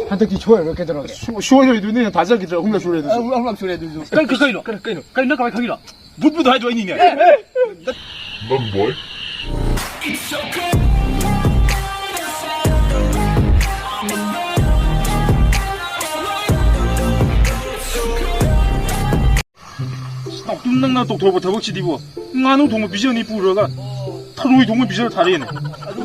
한덕지 좋아요 이렇게 들어. 쇼요 이두네 다자기 들어 홍라 쇼래도. 홍라 쇼래도. 그이로. 그이 너 가만 거기로. 붓부도 해줘 이니네. 넌 뭘? 딱 뚱낭나 또 돌고 더벅치 디고. 나는 동물 비전이 부러가. 타로이 동물 비전을 다리네.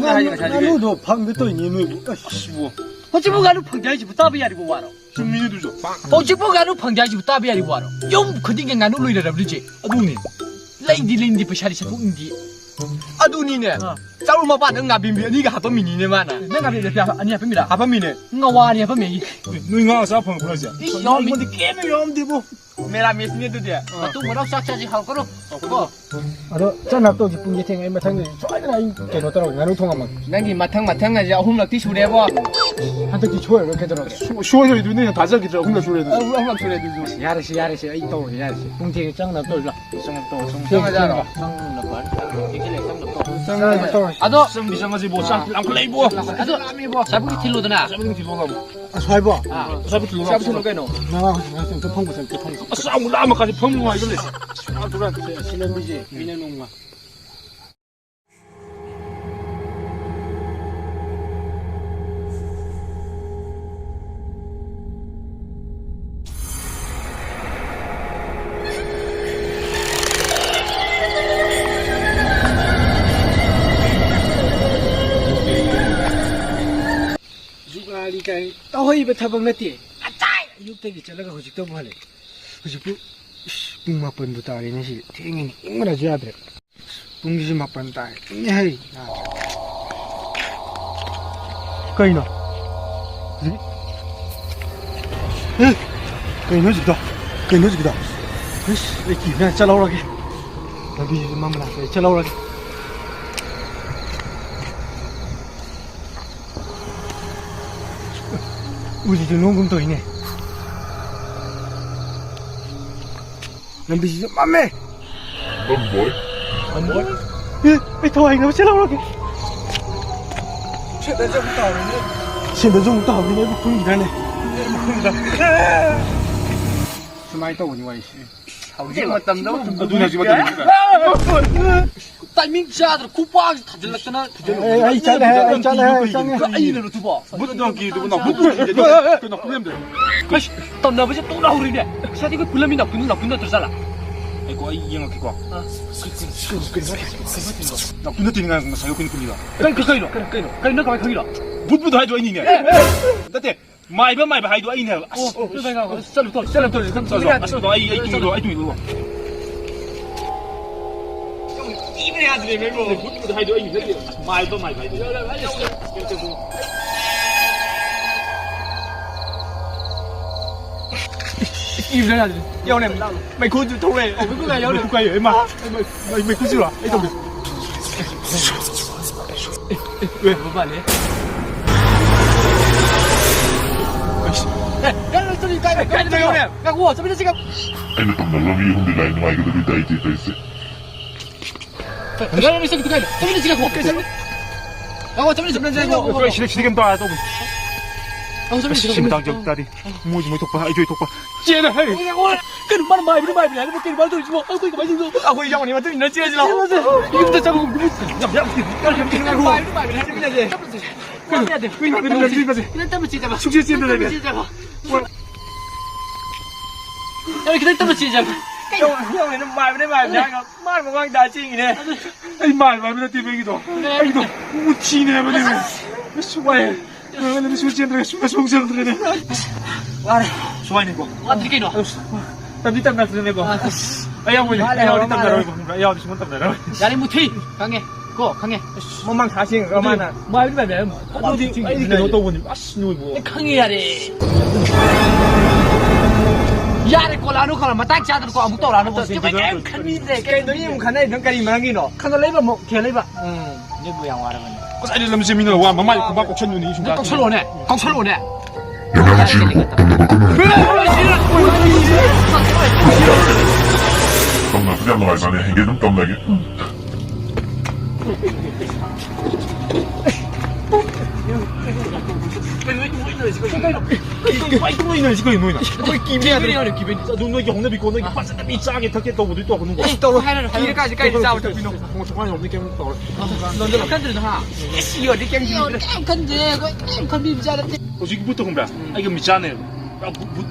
나도 방몇 이니 씨부. 어찌보 가는 방자이지 부타비야리고 와로. 좀 미네두죠. 어찌보 가는 방자이지 부타비야리고 와로. 용 그딩게 가는 로이라 브리지. 아동니. 레이디 pashari sa fundi. Adunine. Saul ma ba nga bimbi ni ga hapa mini ne mana. Nga bi da ani hapa mi da. 아빠 미네. Nga wa ni hapa mi. 누이가 사펑 그러지. Yo mi de ke me yo mdi bo. Mera mes ni de dia. Tu mo ra sa cha ji hal ko. Ko. 아너 짠나 또 기쁜 게 생각 마탕 좋아라 이 개로 따라 나는 통화만. Nangi matang matang aja humlak ti sure bo. 한덕지 좋아요 이렇게 들어. 쇼요 이두네 다자기 들어 홍라 쇼래도. Humlak sure du. 야르시 이 또 야르시. 붕ቴ 짱나 또 일로. Sangaja. Sang 또. Ado. 좀 비상하지 뭐 쌍랑 플레이보. Ado ami bo. Sabu ki tilu dana. 사부팅 뒤로가 뭐. 아 살봐. 사부 뒤로가. Sabu tilu kai no. 나가 가서 또 펑고 좀 펑고. 싸움 라마까지 펑무가 이걸래. 아 돌아 실lem이지. 미네 농마. 주가리가 떠이베 타방났디. 아짜이. 육대기 잘라가 호직도 뭐 할래. 호직부 뿡 막번도 따리네 시. 땡이 잉어라 줘야 돼. 뿡기지 막번 따. 땡이 하이. 까이나. 에? 까이나 지다. 까이나 지다. 에이씨, 이렇게 그냥 잘라오라게. 여기 좀 맘나. 잘라오라게. 우리 저 농금도 있네. 남비지 좀 맘매. 넌 뭘? 에, 더 와이 너무 잘라오라게. 최대 좀 따오네. 최대 좀 따오네. 이거 분기라네. 수마이 또 오니 와이시. Hawji matam do. 누나 집에 왔다. Timing jadr kupa thajlak na. 에이 잘해, 잘해, 잘해. Ai no tu bo. 무슨 기 누구나 무슨 그나 그런데. Kash, tao na ba to na huri ne. Sadi ko pulami na kunna tersala. 아이고 이 영어 기과. 나 군대 뛰는 거 사요 군 군이다. Kai na ka khagi la. 붓부도 해줘 이니네. 나때 마이바 해도 아이네. Oh, kai ga. Sal to. 아서도 아이 이거. Ibre adre me bo. 붓부도 해도 아이네. 마이바 해도. Ibre adre. Yo ne. Mày khu tu về. Ôi cái này yo ne. 국가에 얼마? mày cứ 싫어. 이 동네. 왜? 뭐 말해? Cái tôi đi cái này nè. Các cô, sao bây giờ chị gặp? Anh là tầm là lo vi không để lại ngoài cái đời đại thì phải sẽ. Cái này sao cái này? Sao bây giờ chị gặp cô? Cái sao? Các cô, sao bây giờ chị gặp cô? 그래 시대금 봐 또. Các cô, sao bây giờ chị gặp cô? 심당적 다리. 뭐지 뭐 독바 이쪽에 독바. 쟤는 해. Cái đừng bắt mày này, nó kêu bắt tôi chứ. Ôi cái bài gì rồi? 아 거기 양원이 맞더니 너 쟤지 라. 이거부터 잡고 야. 해야 돼. 그냥 땀을 찌자. 숙제 쟤들 해. 야, 그냥 땀을 찌자. 형이 nó mày bên mày nhá mày mà mang đá chi này ai mày mày bên tìm cái đó ai đó chi này bên này nó xoay nó xoay trên đây xoay xuống trên đây này xoay này cô 어떻게 이러? tao đi tao đặt lên này cô ai ông đi tao đặt rồi ai ông đi xuống tao đặt rồi 야리 무티 강해. 고 강해. mà mang thả xin cơ mà nè mày biết mày đâu đi cái nó đâu buồn à nuôi bùa 강해 야리. 야리 꼴라노 콜라 마딱 자들 거 아무도 안 하고 지금 게임 큰인데 게임 너희 뭐 가나 이런 까리 망이 너. 칸도 레이버 뭐 개레이버. 이제 뭐야 와라면. có ai đi làm gì mình rồi mà mày cũng bắt cuộc chân như này chúng ta kok철로네. kok철로네. 양아치 땀나 그냥 너 알바네 해게 좀 땀나게 지금 이거 있네 지금 이노이나. 기분이야 기분. 눈 이게 홍내 비고 이게 빠졌다 미짜게 탁게 또 어디 또 하는 거. 또 하이를 이래까지 까지 잡을 때 비노. 뭐 정관이 없는 게임 또. 너들 칸들도 하. 씨어 니 게임 지금. 칸데 칸 비자는데. 지금부터 홍배. 아 이거 미짜네.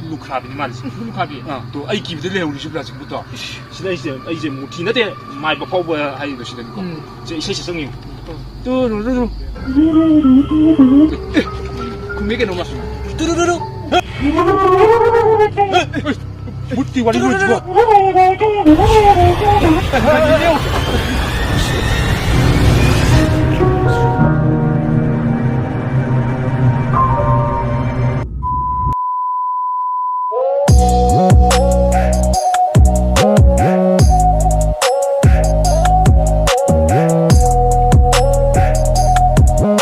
루카비니 말이지. 루카비. 또 아이 기비들 해우리 싶다 지금부터. 시다 이제 뭐 디나데 많이 바꿔봐야 하는 거 시다니까. 이제 세상이. 뚜루루루. 국내게 넘어왔어. 뚜루루루. 못 뛰고 아니고 죽어.